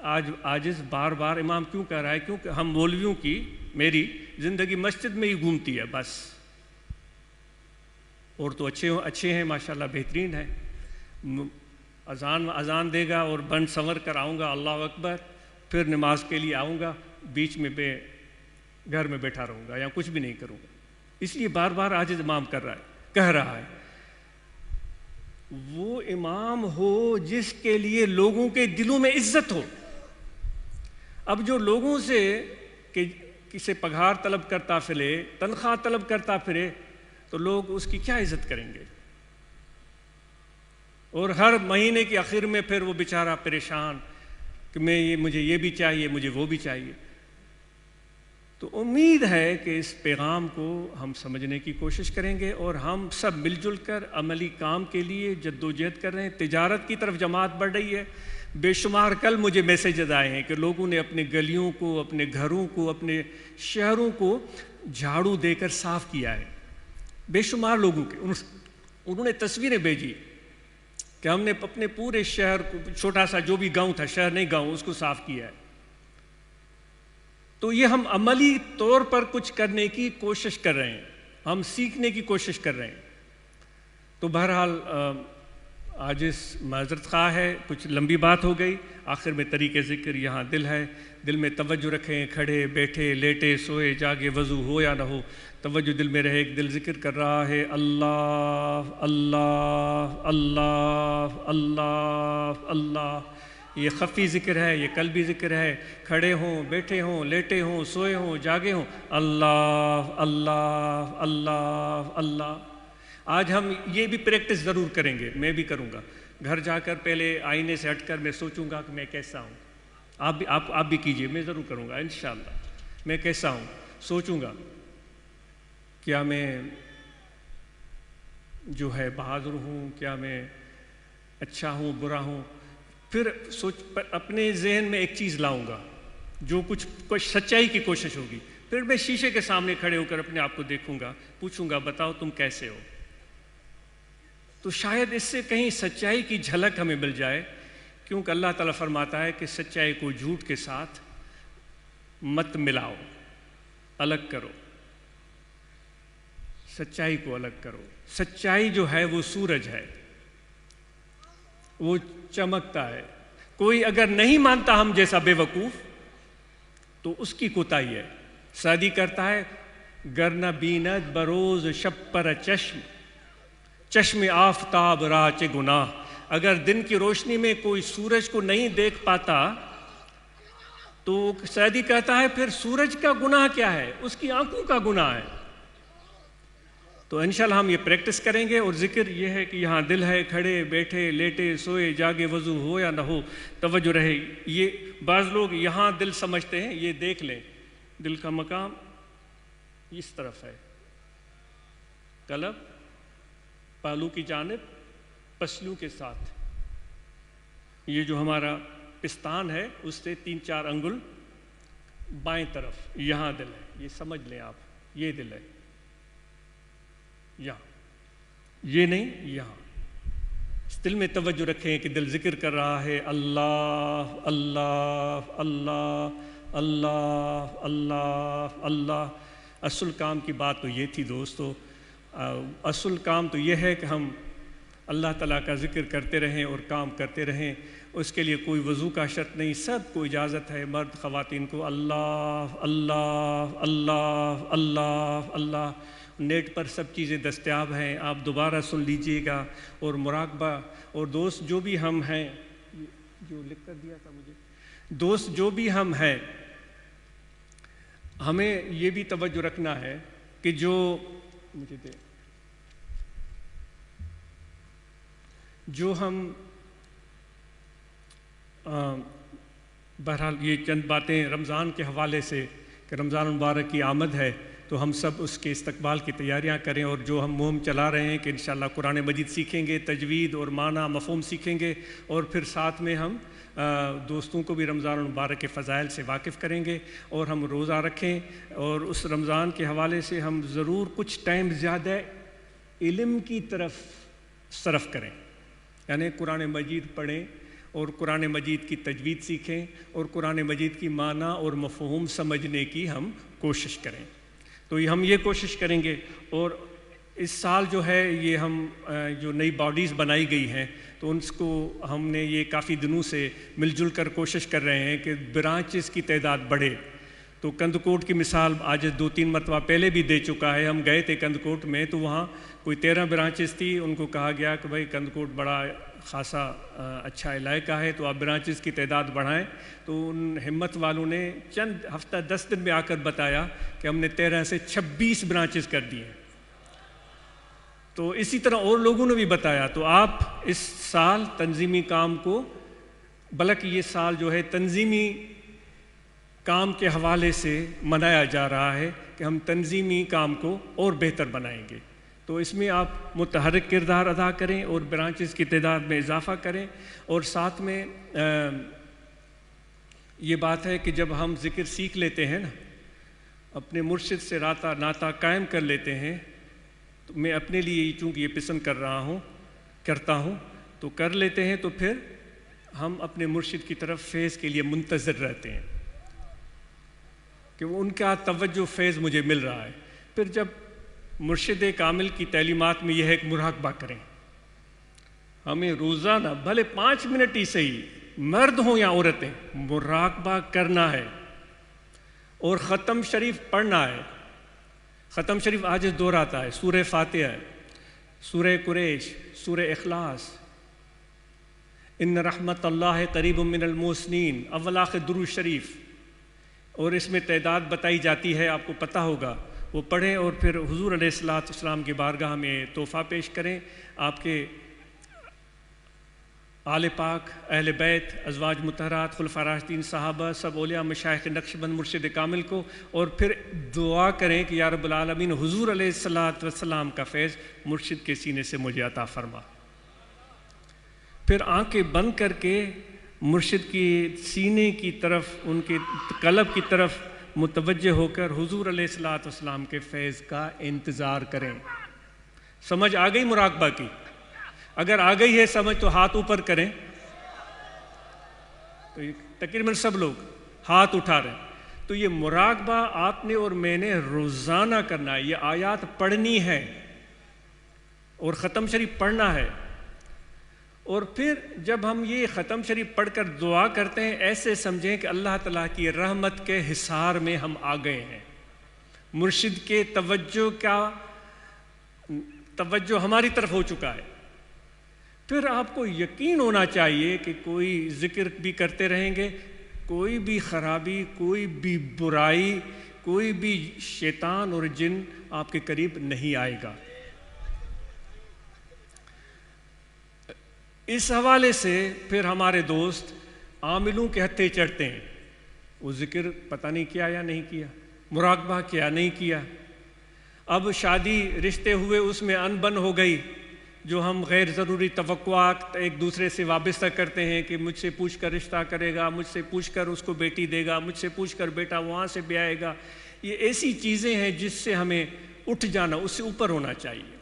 آج عاجز بار بار امام کیوں کہہ رہا ہے؟ کیونکہ ہم مولویوں کی میری زندگی مسجد میں ہی گھومتی ہے بس. اور تو اچھے ہیں ماشاءاللہ، بہترین ہیں. اذان دے گا اور بند سنور کر آؤں گا، اللہ اکبر، پھر نماز کے لیے آؤں گا، بیچ میں گھر میں بیٹھا رہوں گا یا کچھ بھی نہیں کروں گا. اس لیے بار بار عاجز امام کہہ رہا ہے. وہ امام ہو جس کے لیے لوگوں کے دلوں میں عزت ہو. اب جو لوگوں سے کہ کسی پگھار طلب کرتا پھرے، تنخواہ طلب کرتا پھرے، تو لوگ اس کی کیا عزت کریں گے؟ اور ہر مہینے کے آخر میں پھر وہ بیچارہ پریشان کہ مجھے یہ بھی چاہیے، مجھے وہ بھی چاہیے. تو امید ہے کہ اس پیغام کو ہم سمجھنے کی کوشش کریں گے اور ہم سب مل جل کر عملی کام کے لیے جدوجہد کر رہے ہیں. تجارت کی طرف جماعت بڑھ رہی ہے. بے شمار کل مجھے میسیجز آئے ہیں کہ لوگوں نے اپنے گلیوں کو، اپنے گھروں کو، اپنے شہروں کو جھاڑو دے کر صاف کیا ہے. بے شمار لوگوں کے انہوں نے تصویریں بھیجی کہ ہم نے اپنے پورے شہر کو، چھوٹا سا جو بھی گاؤں تھا، شہر نہیں گاؤں، اس کو صاف کیا ہے. تو یہ ہم عملی طور پر کچھ کرنے کی کوشش کر رہے ہیں، ہم سیکھنے کی کوشش کر رہے ہیں. تو بہرحال عاجز معذرت خواہ ہے، کچھ لمبی بات ہو گئی. آخر میں طریقے ذکر یہاں دل ہے، دل میں توجہ رکھیں. کھڑے بیٹھے لیٹے سوئے جاگے وضو ہو یا نہ ہو، توجہ دل میں رہے. دل ذکر کر رہا ہے اللہ اللہ اللہ اللہ اللہ. یہ خفی ذکر ہے، یہ قلبی ذکر ہے. کھڑے ہوں، بیٹھے ہوں، لیٹے ہوں، سوئے ہوں، جاگے ہوں، اللہ اللہ اللہ اللہ. آج ہم یہ بھی پریکٹس ضرور کریں گے، میں بھی کروں گا. گھر جا کر پہلے آئینے سے ہٹ کر میں سوچوں گا کہ میں کیسا ہوں. آپ بھی کیجئے، میں ضرور کروں گا انشاءاللہ. میں کیسا ہوں سوچوں گا. کیا میں جو ہے بہادر ہوں؟ کیا میں اچھا ہوں، برا ہوں؟ پھر اپنے ذہن میں ایک چیز لاؤں گا، جو کچھ سچائی کی کوشش ہوگی. پھر میں شیشے کے سامنے کھڑے ہو کر اپنے آپ کو دیکھوں گا، پوچھوں گا بتاؤ تم کیسے ہو. تو شاید اس سے کہیں سچائی کی جھلک ہمیں مل جائے، کیونکہ اللہ تعالیٰ فرماتا ہے کہ سچائی کو جھوٹ کے ساتھ مت ملاؤ، الگ کرو. سچائی کو الگ کرو. سچائی جو ہے وہ سورج ہے، وہ چمکتا ہے. کوئی اگر نہیں مانتا ہم جیسا بے وقوف تو اس کی کوتاہی ہے. سعدی کرتا ہے گر نہ بیند بروز شب پر چشم آفتاب راچ گناہ. اگر دن کی روشنی میں کوئی سورج کو نہیں دیکھ پاتا تو سعدی کہتا ہے پھر سورج کا گناہ کیا ہے؟ اس کی آنکھوں کا گناہ ہے. تو انشاءاللہ ہم یہ پریکٹس کریں گے. اور ذکر یہ ہے کہ یہاں دل ہے، کھڑے بیٹھے لیٹے سوئے جاگے وضو ہو یا نہ ہو، توجہ رہے. یہ بعض لوگ یہاں دل سمجھتے ہیں، یہ دیکھ لیں دل کا مقام اس طرف ہے، قلب پالو کی جانب پسلو کے ساتھ. یہ جو ہمارا پستان ہے اس سے 3-4 انگل بائیں طرف یہاں دل ہے. یہ سمجھ لیں آپ، یہ دل ہے یہاں، یہ نہیں یہاں. اس دل میں توجہ رکھیں کہ دل ذکر کر رہا ہے اللہ اللہ اللہ اللہ اللہ اللہ. اصل کام کی بات تو یہ تھی دوستو. اصل کام تو یہ ہے کہ ہم اللہ تعالیٰ کا ذکر کرتے رہیں اور کام کرتے رہیں. اس کے لیے کوئی وضو کا شرط نہیں، سب کو اجازت ہے، مرد خواتین کو اللہ اللہ اللہ اللہ اللہ. نیٹ پر سب چیزیں دستیاب ہیں، آپ دوبارہ سن لیجئے گا۔ اور مراقبہ، اور دوست جو بھی ہم ہیں، جو لکھ کر دیا تھا مجھے، دوست جو بھی ہم ہیں، ہمیں یہ بھی توجہ رکھنا ہے کہ جو ہم بہرحال یہ چند باتیں رمضان کے حوالے سے کہ رمضان المبارک کی آمد ہے، تو ہم سب اس کے استقبال کی تیاریاں کریں، اور جو ہم مہم چلا رہے ہیں کہ انشاءاللہ قرآن مجید سیکھیں گے، تجوید اور معنی مفہوم سیکھیں گے، اور پھر ساتھ میں ہم دوستوں کو بھی رمضان المبارک کے فضائل سے واقف کریں گے، اور ہم روزہ رکھیں، اور اس رمضان کے حوالے سے ہم ضرور کچھ ٹائم زیادہ علم کی طرف صرف کریں، یعنی قرآن مجید پڑھیں اور قرآن مجید کی تجوید سیکھیں، اور قرآن مجید کی معنی اور مفہوم سمجھنے کی ہم کوشش کریں۔ تو ہم یہ کوشش کریں گے، اور اس سال جو ہے یہ ہم جو نئی باڈیز بنائی گئی ہیں تو ان کو ہم نے یہ کافی دنوں سے مل جل کر کوشش کر رہے ہیں کہ برانچز کی تعداد بڑھے۔ تو کندکوٹ کی مثال آج 2-3 مرتبہ پہلے بھی دے چکا ہے، ہم گئے تھے کندکوٹ میں تو وہاں کوئی 13 برانچز تھی، ان کو کہا گیا کہ بھائی کندکوٹ بڑا خاصا اچھا علاقہ ہے تو آپ برانچز کی تعداد بڑھائیں۔ تو ان ہمت والوں نے چند ہفتہ 10 دن میں آ کر بتایا کہ ہم نے 13 سے 26 برانچز کر دی ہیں۔ تو اسی طرح اور لوگوں نے بھی بتایا۔ تو آپ اس سال تنظیمی کام کو، بلکہ یہ سال جو ہے تنظیمی کام کے حوالے سے منایا جا رہا ہے کہ ہم تنظیمی کام کو اور بہتر بنائیں گے۔ تو اس میں آپ متحرک کردار ادا کریں اور برانچز کی تعداد میں اضافہ کریں، اور ساتھ میں یہ بات ہے کہ جب ہم ذکر سیکھ لیتے ہیں نا، اپنے مرشد سے ناطہ قائم کر لیتے ہیں، تو میں اپنے لیے چونکہ یہ پسند کرتا ہوں تو کر لیتے ہیں، تو پھر ہم اپنے مرشد کی طرف فیض کے لیے منتظر رہتے ہیں کہ وہ ان کا توجہ فیض مجھے مل رہا ہے۔ پھر جب مرشد کامل کی تعلیمات میں یہ ہے کہ مراقبہ کریں، ہمیں روزانہ بھلے 5 منٹ ہی صحیح، مرد ہوں یا عورتیں، مراقبہ کرنا ہے اور ختم شریف پڑھنا ہے۔ ختم شریف آج دہراتا ہے، سورہ فاتحہ، سورہ قریش، سورہ اخلاص، ان رحمت اللہ قریب من المحسنین، اول آخر درود شریف، اور اس میں تعداد بتائی جاتی ہے، آپ کو پتہ ہوگا، وہ پڑھیں اور پھر حضور علیہ السلام کی بارگاہ میں تحفہ پیش کریں، آپ کے آل پاک، اہل بیت، ازواج مطہرات، خلفاء راشدین، صحابہ، سب اولیاء مشائخ نقشبند مرشد کامل کو، اور پھر دعا کریں کہ یا رب العالمین حضور علیہ السلام کا فیض مرشد کے سینے سے مجھے عطا فرما۔ پھر آنکھیں بند کر کے مرشد کی سینے کی طرف، ان کے قلب کی طرف متوجہ ہو کر حضور علیہ السلام کے فیض کا انتظار کریں۔ سمجھ آ گئی مراقبہ کی؟ اگر آ گئی ہے سمجھ تو ہاتھ اوپر کریں۔ تو تقریباً سب لوگ ہاتھ اٹھا رہے ہیں۔ تو یہ مراقبہ آپ نے اور میں نے روزانہ کرنا ہے، یہ آیات پڑھنی ہے اور ختم شریف پڑھنا ہے، اور پھر جب ہم یہ ختم شریف پڑھ کر دعا کرتے ہیں ایسے سمجھیں کہ اللہ تعالیٰ کی رحمت کے حصار میں ہم آ گئے ہیں، مرشد کے توجہ ہماری طرف ہو چکا ہے۔ پھر آپ کو یقین ہونا چاہیے کہ کوئی ذکر بھی کرتے رہیں گے، کوئی بھی خرابی، کوئی بھی برائی، کوئی بھی شیطان اور جن آپ کے قریب نہیں آئے گا۔ اس حوالے سے پھر ہمارے دوست عاملوں کے ہتھے چڑھتے ہیں، وہ ذکر پتہ نہیں کیا یا نہیں کیا، مراقبہ کیا نہیں کیا، اب شادی رشتے ہوئے اس میں انبن ہو گئی، جو ہم غیر ضروری توقعات ایک دوسرے سے وابستہ کرتے ہیں کہ مجھ سے پوچھ کر رشتہ کرے گا، مجھ سے پوچھ کر اس کو بیٹی دے گا، مجھ سے پوچھ کر بیٹا وہاں سے بھی آئے گا، یہ ایسی چیزیں ہیں جس سے ہمیں اٹھ جانا، اس سے اوپر ہونا چاہیے۔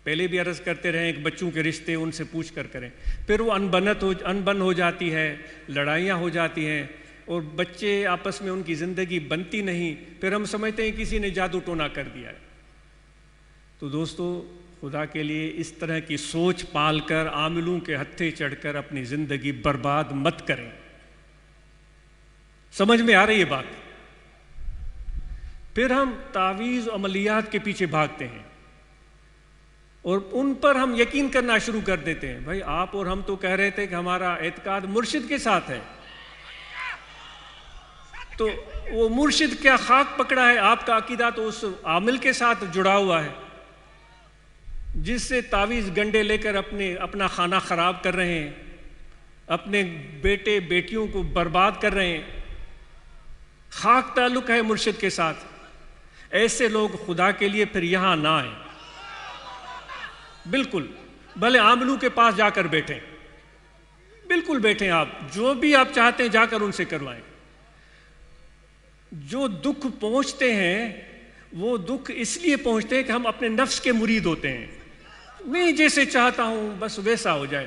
پہلے بھی عرض کرتے رہیں کہ بچوں کے رشتے ان سے پوچھ کر کریں، پھر وہ انبن ہو جاتی ہے، لڑائیاں ہو جاتی ہیں، اور بچے آپس میں ان کی زندگی بنتی نہیں، پھر ہم سمجھتے ہیں کسی نے جادو ٹونا کر دیا ہے۔ تو دوستو خدا کے لیے اس طرح کی سوچ پال کر عاملوں کے ہتھے چڑھ کر اپنی زندگی برباد مت کریں۔ سمجھ میں آ رہی ہے بات؟ پھر ہم تعویذ و عملیات کے پیچھے بھاگتے ہیں اور ان پر ہم یقین کرنا شروع کر دیتے ہیں. بھائی آپ اور ہم تو کہہ رہے تھے کہ ہمارا اعتقاد مرشد کے ساتھ ہے، تو وہ مرشد کیا خاک پکڑا ہے؟ آپ کا عقیدہ تو اس عامل کے ساتھ جڑا ہوا ہے جس سے تعویذ گنڈے لے کر اپنا خانہ خراب کر رہے ہیں، اپنے بیٹے بیٹیوں کو برباد کر رہے ہیں. خاک تعلق ہے مرشد کے ساتھ. ایسے لوگ خدا کے لیے پھر یہاں نہ آئیں. بالکل بھلے عاملوں کے پاس جا کر بیٹھیں، بالکل بیٹھیں، آپ جو بھی آپ چاہتے ہیں جا کر ان سے کروائیں. جو دکھ پہنچتے ہیں وہ دکھ اس لیے پہنچتے ہیں کہ ہم اپنے نفس کے مرید ہوتے ہیں. میں جیسے چاہتا ہوں بس ویسا ہو جائے،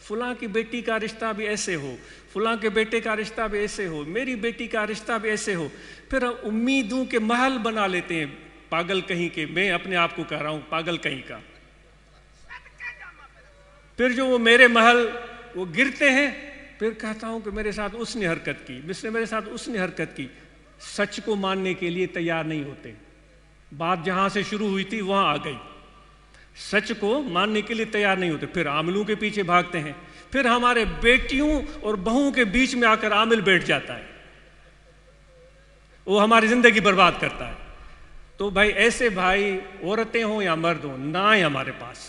فلاں کی بیٹی کا رشتہ بھی ایسے ہو، فلاں کے بیٹے کا رشتہ بھی ایسے ہو، میری بیٹی کا رشتہ بھی ایسے ہو. پھر ہم امیدوں کے محل بنا لیتے ہیں. پاگل کہیں کے، میں اپنے آپ کو کہہ رہا ہوں پاگل کہیں کا. پھر جو وہ میرے محل وہ گرتے ہیں، پھر کہتا ہوں کہ میرے ساتھ اس نے حرکت کی، میرے ساتھ اس نے حرکت کی. سچ کو ماننے کے لیے تیار نہیں ہوتے. بات جہاں سے شروع ہوئی تھی وہاں آ گئی. سچ کو ماننے کے لیے تیار نہیں ہوتے، پھر عاملوں کے پیچھے بھاگتے ہیں. پھر ہمارے بیٹیوں اور بہوؤں کے بیچ میں آ کر عامل بیٹھ جاتا ہے، وہ ہماری زندگی برباد کرتا ہے. تو بھائی ایسے بھائی عورتیں ہوں یا مرد ہوں نہ آئیں ہمارے پاس.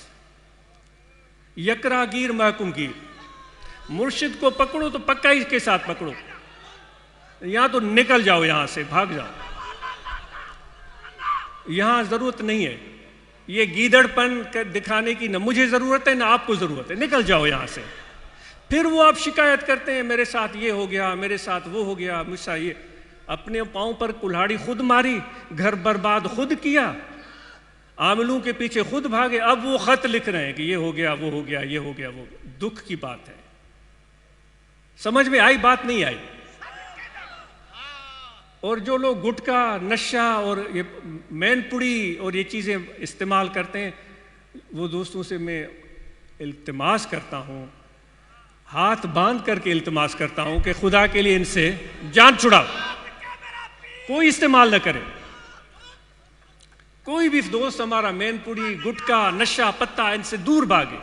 یکرا گیر محکوم گیر. مرشد کو پکڑو تو پکا اس کے ساتھ پکڑو، یا تو نکل جاؤ یہاں سے، بھاگ جاؤ. یہاں ضرورت نہیں ہے یہ گیدڑ پن دکھانے کی، نہ مجھے ضرورت ہے نہ آپ کو ضرورت ہے. نکل جاؤ یہاں سے. پھر وہ آپ شکایت کرتے ہیں میرے ساتھ یہ ہو گیا، میرے ساتھ وہ ہو گیا، مجھ سے یہ. اپنے پاؤں پر کلہاڑی خود ماری، گھر برباد خود کیا، عاملوں کے پیچھے خود بھاگے. اب وہ خط لکھ رہے ہیں کہ یہ ہو گیا، وہ ہو گیا، یہ ہو گیا، وہ. دکھ کی بات ہے. سمجھ میں آئی بات نہیں آئی؟ اور جو لوگ گٹکا، نشہ اور یہ مین پڑی اور یہ چیزیں استعمال کرتے ہیں، وہ دوستوں سے میں التماس کرتا ہوں، ہاتھ باندھ کر کے التماس کرتا ہوں کہ خدا کے لیے ان سے جان چھڑاؤ. کوئی استعمال نہ کرے. کوئی بھی دوست ہمارا مین پڑی، گٹکا، نشہ پتا ان سے دور بھاگے.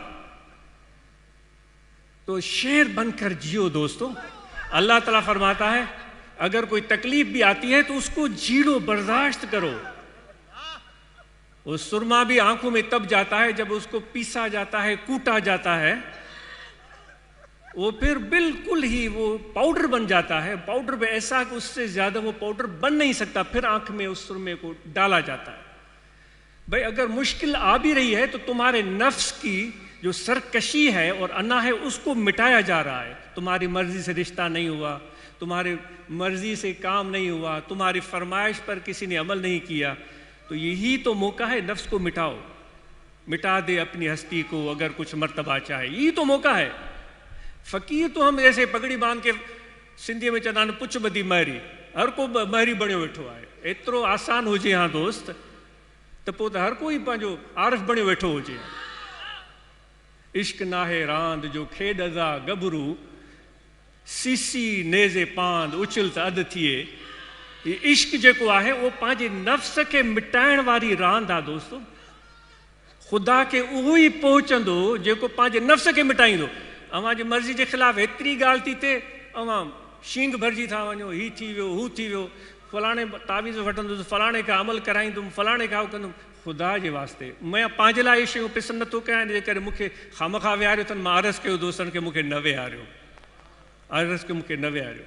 تو شیر بن کر جیو دوستو. اللہ تعالیٰ فرماتا ہے اگر کوئی تکلیف بھی آتی ہے تو اس کو جھیلو، برداشت کرو. وہ سرما بھی آنکھوں میں تب جاتا ہے جب اس کو پیسا جاتا ہے، کوٹا جاتا ہے، وہ پھر بالکل ہی وہ پاؤڈر بن جاتا ہے. پاؤڈر میں ایسا کہ اس سے زیادہ وہ پاؤڈر بن نہیں سکتا. پھر آنکھ میں اس سرمے کو ڈالا جاتا ہے. بھائی اگر مشکل آ بھی رہی ہے تو تمہارے نفس کی جو سرکشی ہے اور انا ہے اس کو مٹایا جا رہا ہے. تمہاری مرضی سے رشتہ نہیں ہوا، تمہاری مرضی سے کام نہیں ہوا، تمہاری فرمائش پر کسی نے عمل نہیں کیا، تو یہی تو موقع ہے. نفس کو مٹاؤ، مٹا دے اپنی ہستی کو اگر کچھ مرتبہ چاہے. یہی تو موقع ہے. فقیر تو ہم ایسے پگڑی باندھ کے سندھی میں چدان پچھ بدی مہری، ہر کو مہری بنیو ویٹھو ہے. ایترو آسان ہو جائے ہاں دوست تو پوت ہر کوئی پانچو عارف بنیو ویٹھو ہو جائے. عشق ناہے راند جو کھیڈ ازا گبرو، سیسی نیزے پاند اچھلت اد تھیے. یہ عشق جیکو آہے وہ پانچے نفس کے مٹائن واری راند آ دوستو. خدا کے اوہی پہنچندو جیکو پانچے نفس کے مٹائیں دو. اواں جی مرضی کے خلاف ایتری گال تھی تے اواں شینگ بھرجی تھا ونجو، ہی تھی ویو، ہو تھی ویو، فلانے تعویذ وٹھندو، فلانے کا عمل کرائیں، فلانے کا کندم. خدا جے واسطے میں پانچ لاء شیوں پسند نتھو کیاں جے کرے مکھے خامخا ویہاریو تن. ماں عرض کیو دوستن کے مکھے نہ ویہاریو، عرض کے مکھے نہ ویہاریو.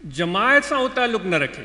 جماعت سان وہ تعلق نہ رکھے.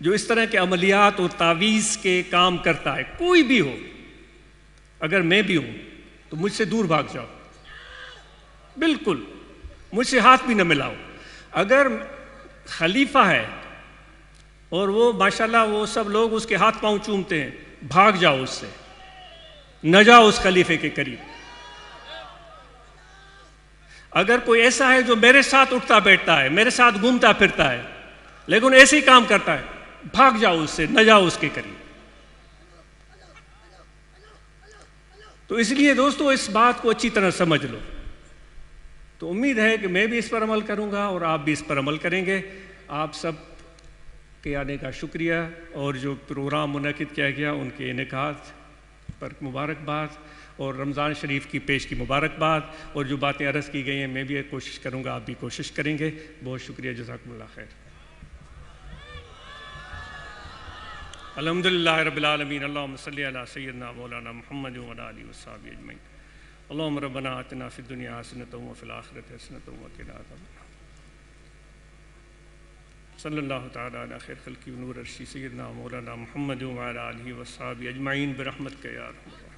جو اس طرح کے عملیات اور تعویذ کے کام کرتا ہے، کوئی بھی ہو، اگر میں بھی ہوں تو مجھ سے دور بھاگ جاؤ، بالکل مجھ سے ہاتھ بھی نہ ملاؤ۔ اگر خلیفہ ہے اور وہ ماشاءاللہ وہ سب لوگ اس کے ہاتھ پاؤں چومتے ہیں، بھاگ جاؤ اس سے، نہ جاؤ اس خلیفے کے قریب۔ اگر کوئی ایسا ہے جو میرے ساتھ اٹھتا بیٹھتا ہے، میرے ساتھ گھومتا پھرتا ہے لیکن ایسے ہی کام کرتا ہے، بھاگ جاؤ اس سے، نہ جاؤ اس کے قریب۔ تو اس لیے دوستو اس بات کو اچھی طرح سمجھ لو۔ تو امید ہے کہ میں بھی اس پر عمل کروں گا اور آپ بھی اس پر عمل کریں گے۔ آپ سب کے آنے کا شکریہ، اور جو پروگرام منعقد کیا گیا ان کے انعقاد پر مبارکباد، اور رمضان شریف کی پیش کی مبارکباد، اور جو باتیں عرض کی گئی ہیں میں بھی کوشش کروں گا، آپ بھی کوشش کریں گے۔ بہت شکریہ، جزاکم اللہ خیر۔ الحمدللہ رب العالمین، اللہم صلی علی سیدنا مولانا محمد وعلی آلہ وصحبہ اجمعین۔ اللہم ربنا آتنا فی الدنیا حسنۃ وفی الآخرۃ حسنۃ وقنا عذاب النار۔ صلی اللہ تعالی علی خیر خلقہ ونور عرشہ سیدنا مولانا محمد وعلی آلہ وصحبہ اجمعین برحمتک یا ارحم الراحمین۔